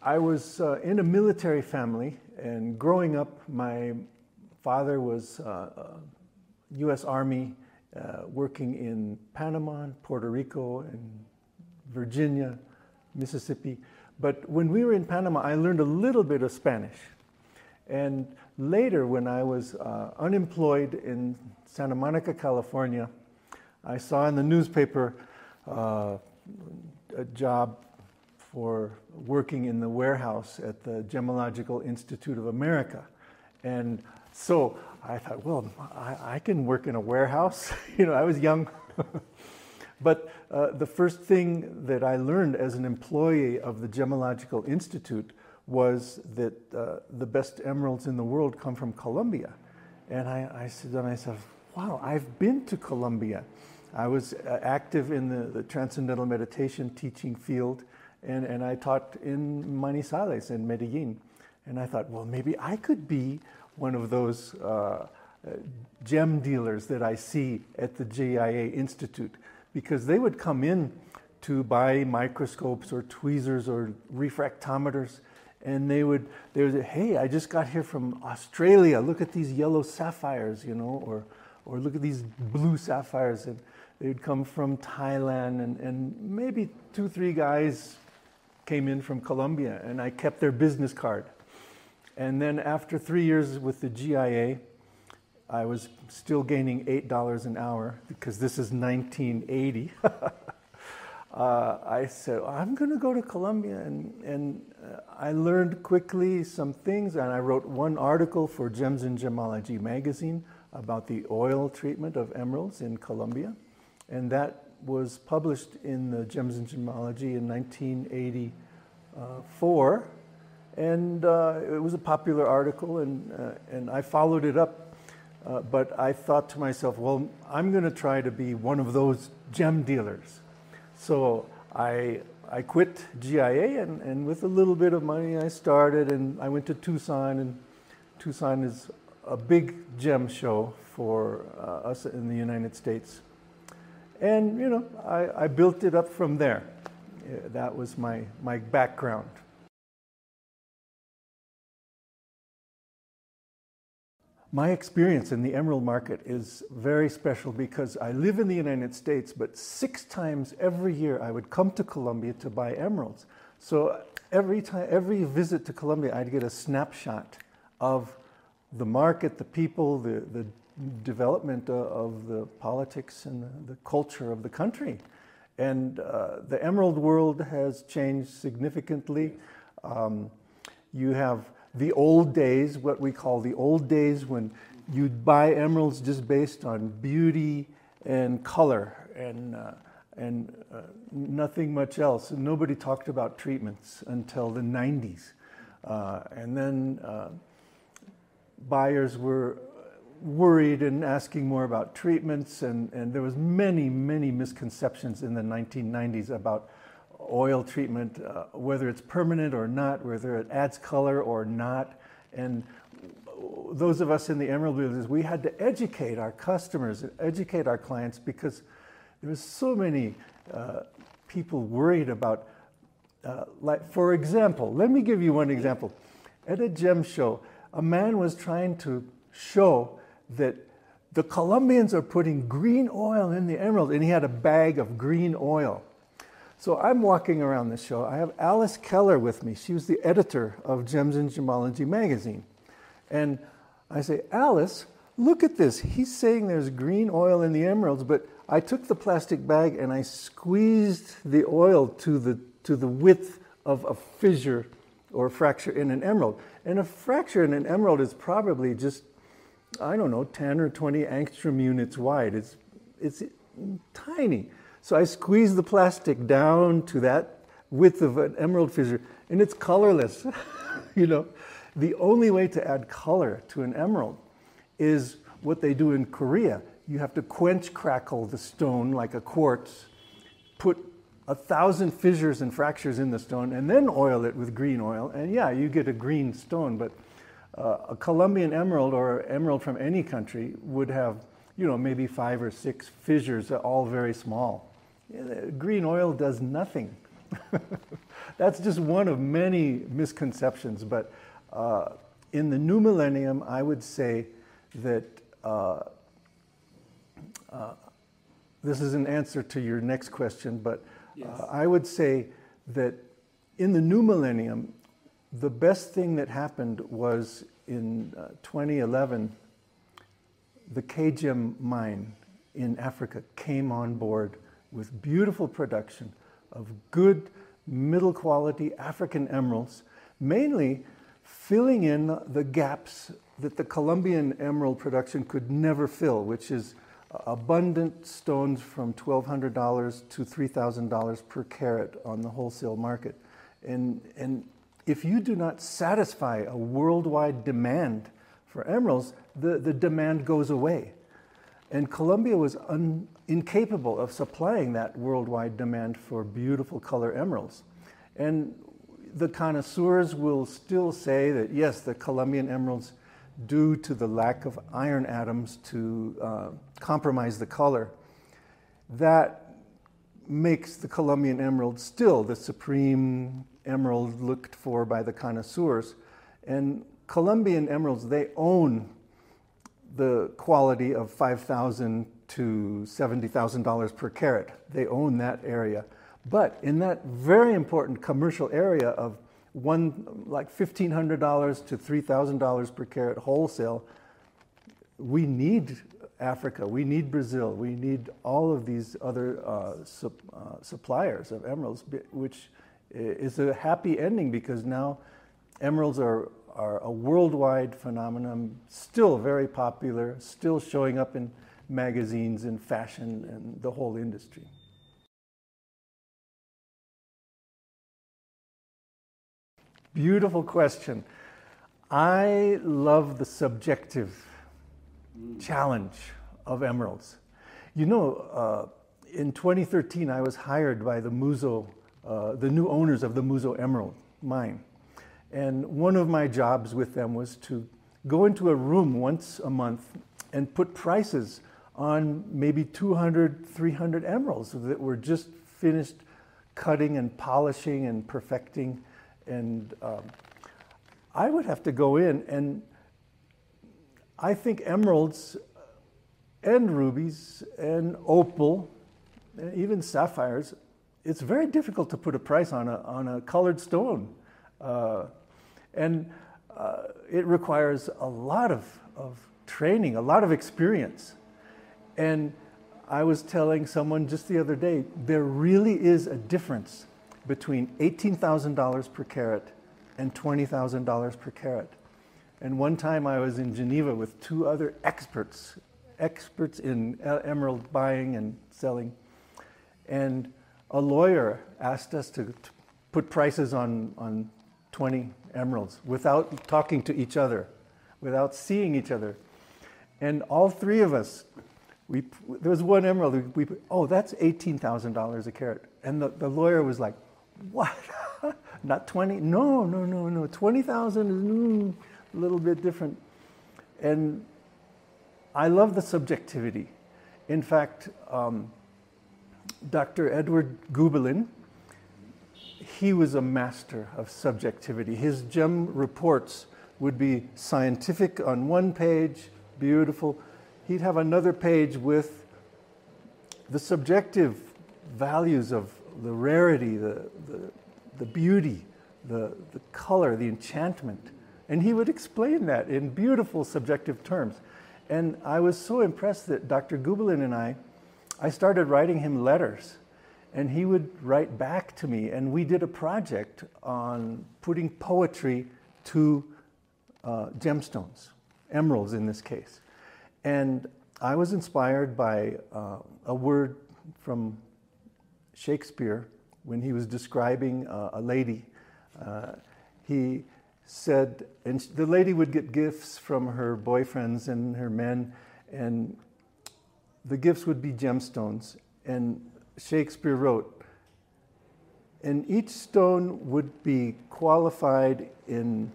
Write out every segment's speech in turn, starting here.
I was in a military family, and growing up, my father was U.S. Army working in Panama, Puerto Rico, and Virginia, Mississippi. But when we were in Panama, I learned a little bit of Spanish. And later, when I was unemployed in Santa Monica, California, I saw in the newspaper a job for working in the warehouse at the Gemological Institute of America. And so I thought, well, I can work in a warehouse. You know, I was young. But the first thing that I learned as an employee of the Gemological Institute was that the best emeralds in the world come from Colombia. And I said to myself, wow, I've been to Colombia. I was active in the Transcendental Meditation teaching field, and I taught in Manizales in Medellin. And I thought, well, maybe I could be one of those gem dealers that I see at the GIA Institute, because they would come in to buy microscopes or tweezers or refractometers, and they would say, hey, I just got here from Australia, look at these yellow sapphires, you know, or look at these blue sapphires. And they would come from Thailand, and maybe 2-3 guys came in from Colombia, and I kept their business card. And then after 3 years with the GIA, I was still gaining $8 an hour, because this is 1980. I said, I'm going to go to Colombia, and I learned quickly some things, and I wrote one article for Gems and Gemology magazine about the oil treatment of emeralds in Colombia, and that was published in the Gems and Gemology in 1984, and it was a popular article, and I followed it up, but I thought to myself, well, I'm going to try to be one of those gem dealers. So I quit GIA, and with a little bit of money I started, and I went to Tucson, and Tucson is a big gem show for us in the United States. And, you know, I built it up from there. That was my background. My experience in the emerald market is very special, because I live in the United States, but 6 times every year I would come to Colombia to buy emeralds. So every visit to Colombia, I'd get a snapshot of the market, the people, the development of the politics and the culture of the country. And the emerald world has changed significantly. You have the old days, what we call the old days, when you'd buy emeralds just based on beauty and color and nothing much else. And nobody talked about treatments until the 90s. And then buyers were worried and asking more about treatments, and there was many misconceptions in the 1990s about oil treatment, whether it's permanent or not, whether it adds color or not. And those of us in the emerald business, we had to educate our customers, educate our clients, because there was so many people worried about, like, for example, let me give you one example. At a gem show, a man was trying to show that the Colombians are putting green oil in the emerald, and he had a bag of green oil. So I'm walking around the show. I have Alice Keller with me. She was the editor of Gems and Gemology magazine. And I say, Alice, look at this. He's saying there's green oil in the emeralds, but I took the plastic bag and I squeezed the oil to the width of a fissure or a fracture in an emerald. And a fracture in an emerald is probably just, I don't know, 10 or 20 angstrom units wide. It's tiny. So I squeeze the plastic down to that width of an emerald fissure, and it's colorless. You know, the only way to add color to an emerald is what they do in Korea. You have to quench crackle the stone like a quartz, put 1,000 fissures and fractures in the stone, and then oil it with green oil, and yeah, you get a green stone. But a Colombian emerald or emerald from any country would have, you know, maybe 5 or 6 fissures, all very small. Green oil does nothing. That's just one of many misconceptions. But in the new millennium, I would say that this is an answer to your next question, but yes. I would say that in the new millennium, the best thing that happened was in 2011, the Guilhem mine in Africa came on board with beautiful production of good middle quality African emeralds, mainly filling in the gaps that the Colombian emerald production could never fill, which is abundant stones from $1,200 to $3,000 per carat on the wholesale market. And if you do not satisfy a worldwide demand for emeralds, the demand goes away. And Colombia was incapable of supplying that worldwide demand for beautiful color emeralds. And the connoisseurs will still say that, yes, the Colombian emeralds, due to the lack of iron atoms to compromise the color, that makes the Colombian emerald still the supreme emerald looked for by the connoisseurs. And Colombian emeralds, they own the quality of $5,000 to $70,000 per carat. They own that area. But in that very important commercial area of like $1,500 to $3,000 per carat wholesale, we need Africa, we need Brazil, we need all of these other suppliers of emeralds, which is a happy ending because now emeralds are a worldwide phenomenon, still very popular, still showing up in magazines and fashion and the whole industry. Beautiful question. I love the subjective challenge of emeralds. You know, in 2013, I was hired by the Muzo, the new owners of the Muzo Emerald mine. And one of my jobs with them was to go into a room once a month and put prices on maybe 200, 300 emeralds that were just finished cutting and polishing and perfecting. And I would have to go in, and I think emeralds and rubies and opal, and even sapphires, it's very difficult to put a price on a colored stone. And it requires a lot of training, a lot of experience. And I was telling someone just the other day, there really is a difference between $18,000 per carat and $20,000 per carat. And one time I was in Geneva with 2 other experts in emerald buying and selling. And a lawyer asked us to put prices on 20 emeralds without talking to each other, without seeing each other. And all 3 of us, there was one emerald, oh, that's $18,000 a carat. And the lawyer was like, what? Not 20? No. 20,000 is a little bit different. And I love the subjectivity. In fact, Dr. Edward Guilhem, he was a master of subjectivity. His gem reports would be scientific on one page, beautiful. He'd have another page with the subjective values of the rarity, the beauty, the color, the enchantment. And he would explain that in beautiful subjective terms. And I was so impressed that Dr. Guilhem and I started writing him letters. and he would write back to me, and we did a project on putting poetry to gemstones, emeralds in this case. And I was inspired by a word from Shakespeare when he was describing a lady. He said, and the lady would get gifts from her boyfriends and her men, and the gifts would be gemstones. And Shakespeare wrote, and each stone would be qualified in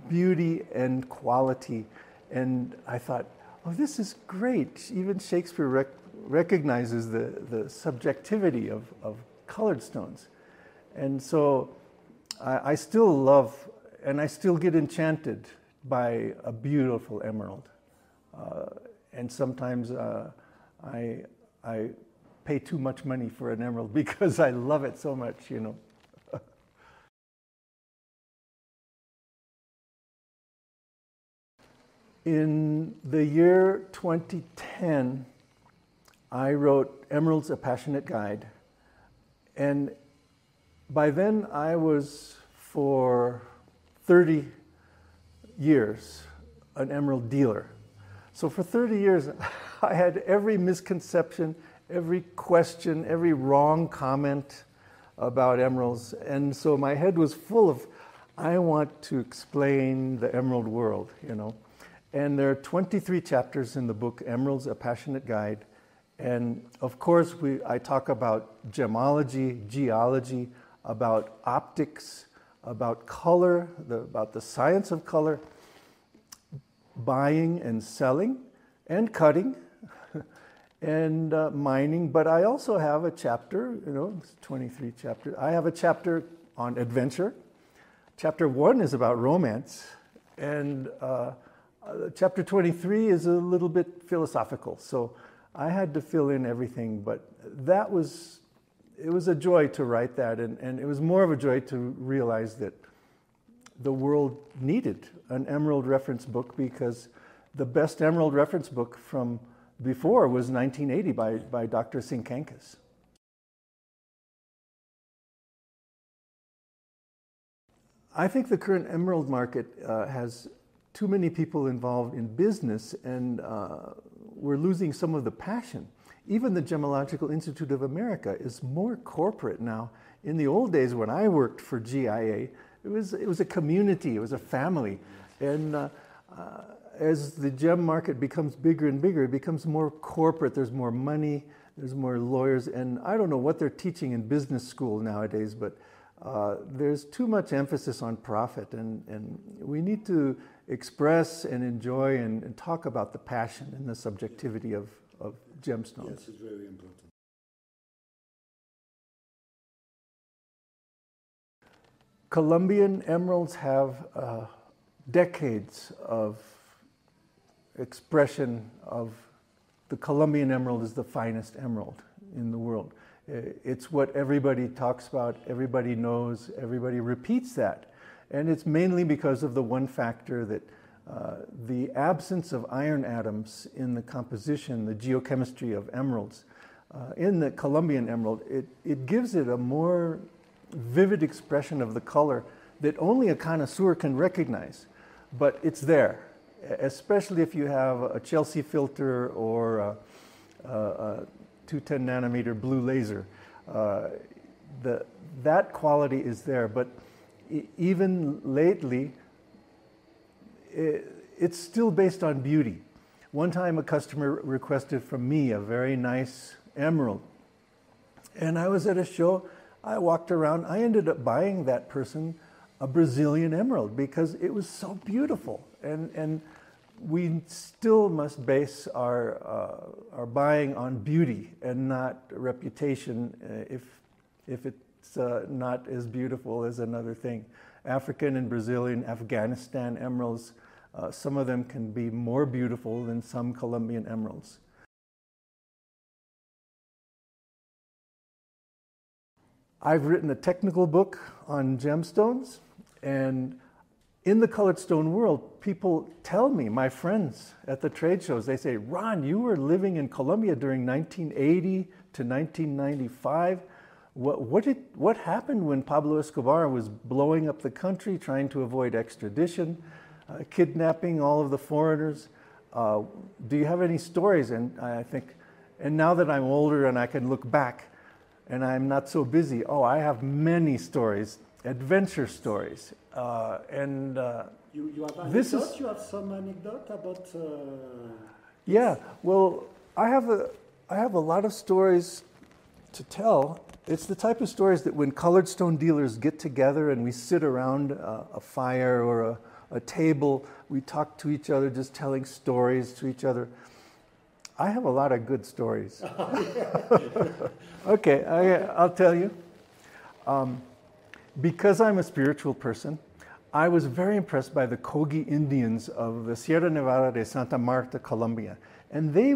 beauty and quality. And I thought, oh, this is great. Even Shakespeare recognizes the subjectivity of colored stones. And so I still love, and I still get enchanted by a beautiful emerald. And sometimes I pay too much money for an emerald because I love it so much, you know. In the year 2010, I wrote Emeralds, A Passionate Guide. And by then I was, for 30 years, an emerald dealer. So for 30 years, I had every misconception, every question, every wrong comment about emeralds. And so my head was full of, I want to explain the emerald world, you know. And there are 23 chapters in the book, Emeralds, A Passionate Guide. And of course, I talk about gemology, geology, about optics, about color, about the science of color, buying and selling, and cutting, and mining. But I also have a chapter, you know, it's 23 chapters. I have a chapter on adventure. Chapter 1 is about romance, and chapter 23 is a little bit philosophical. So I had to fill in everything, but it was a joy to write that, and it was more of a joy to realize that the world needed an emerald reference book, because the best emerald reference book from before was 1980 by Dr. Sinkankas. I think the current emerald market has too many people involved in business, and we're losing some of the passion. Even the Gemological Institute of America is more corporate now. In the old days when I worked for GIA, it was a community, it was a family. And as the gem market becomes bigger and bigger, it becomes more corporate. There's more money, there's more lawyers, and I don't know what they're teaching in business school nowadays, but there's too much emphasis on profit, and we need to express and enjoy and talk about the passion and the subjectivity of gemstones. Yes, it's very important. Colombian emeralds have decades of expression of the Colombian emerald is the finest emerald in the world. It's what everybody talks about, everybody knows, everybody repeats that. And it's mainly because of the one factor that the absence of iron atoms in the composition, the geochemistry of emeralds. In the Colombian emerald, it gives it a more vivid expression of the color that only a connoisseur can recognize, but it's there, especially if you have a Chelsea filter or a 210 nanometer blue laser. That quality is there, but even lately, it's still based on beauty. One time a customer requested from me a very nice emerald, and I was at a show, I walked around, I ended up buying that person a Brazilian emerald because it was so beautiful. And we still must base our buying on beauty and not reputation if it's not as beautiful as another thing. African and Brazilian, Afghanistan emeralds, some of them can be more beautiful than some Colombian emeralds. I've written a technical book on gemstones, and in the colored stone world, people tell me, my friends at the trade shows, they say, Ron, you were living in Colombia during 1980 to 1995. What happened when Pablo Escobar was blowing up the country, trying to avoid extradition, kidnapping all of the foreigners? Do you have any stories? And I think, and now that I'm older and I can look back and I'm not so busy, I have many stories, adventure stories. You have anecdotes? You have some anecdote about... Yeah, well, I have a lot of stories to tell. It's the type of stories that when colored stone dealers get together and we sit around a fire or a table, we talk to each other, just telling stories to each other. I have a lot of good stories. Okay, I'll tell you. Because I'm a spiritual person, I was very impressed by the Kogi Indians of the Sierra Nevada de Santa Marta, Colombia. And they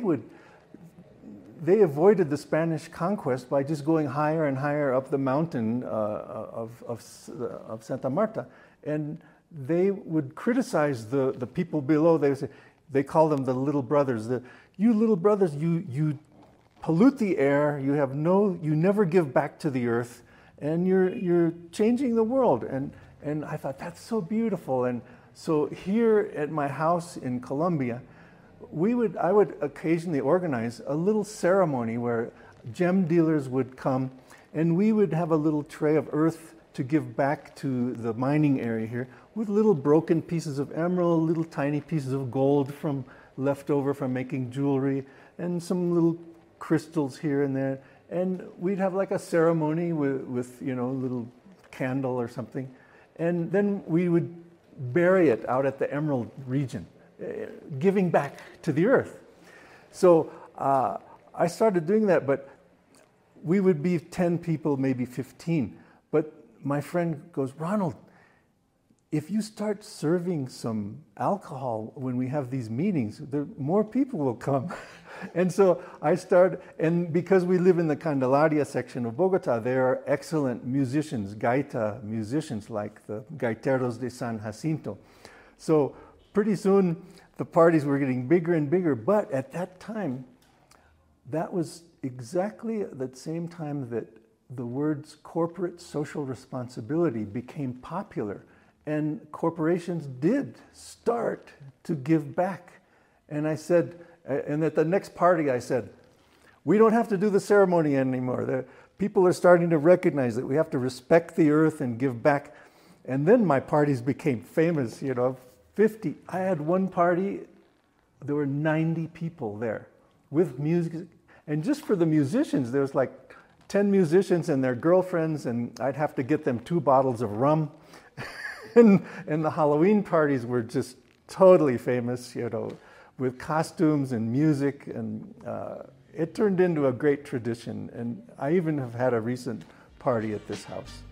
avoided the Spanish conquest by just going higher and higher up the mountain of Santa Marta. And they would criticize the people below. They call them the little brothers. You little brothers, you pollute the air. You never give back to the earth, and you're changing the world. And I thought that's so beautiful. And so here at my house in Colombia, I would occasionally organize a little ceremony where gem dealers would come, and we would have a little tray of earth to give back to the mining area here with little broken pieces of emerald, little tiny pieces of gold left over from making jewelry, and some little crystals here and there. And we'd have like a ceremony with a little candle or something. And then we would bury it out at the emerald region, giving back to the earth. So I started doing that, but we would be 10 people, maybe 15. But my friend goes, Ronald, if you start serving some alcohol when we have these meetings, more people will come. And so I started, and because we live in the Candelaria section of Bogota, there are excellent musicians, gaita musicians, like the Gaiteros de San Jacinto. So pretty soon the parties were getting bigger and bigger, but at that time, that was exactly at the same time that the words corporate social responsibility became popular. And corporations did start to give back. And I said, and at the next party I said, we don't have to do the ceremony anymore. People are starting to recognize that we have to respect the earth and give back. And then my parties became famous, 50. I had one party, there were 90 people there with music. And just for the musicians, there was like 10 musicians and their girlfriends, and I'd have to get them 2 bottles of rum. And the Halloween parties were just totally famous, with costumes and music, and it turned into a great tradition. And I even have had a recent party at this house.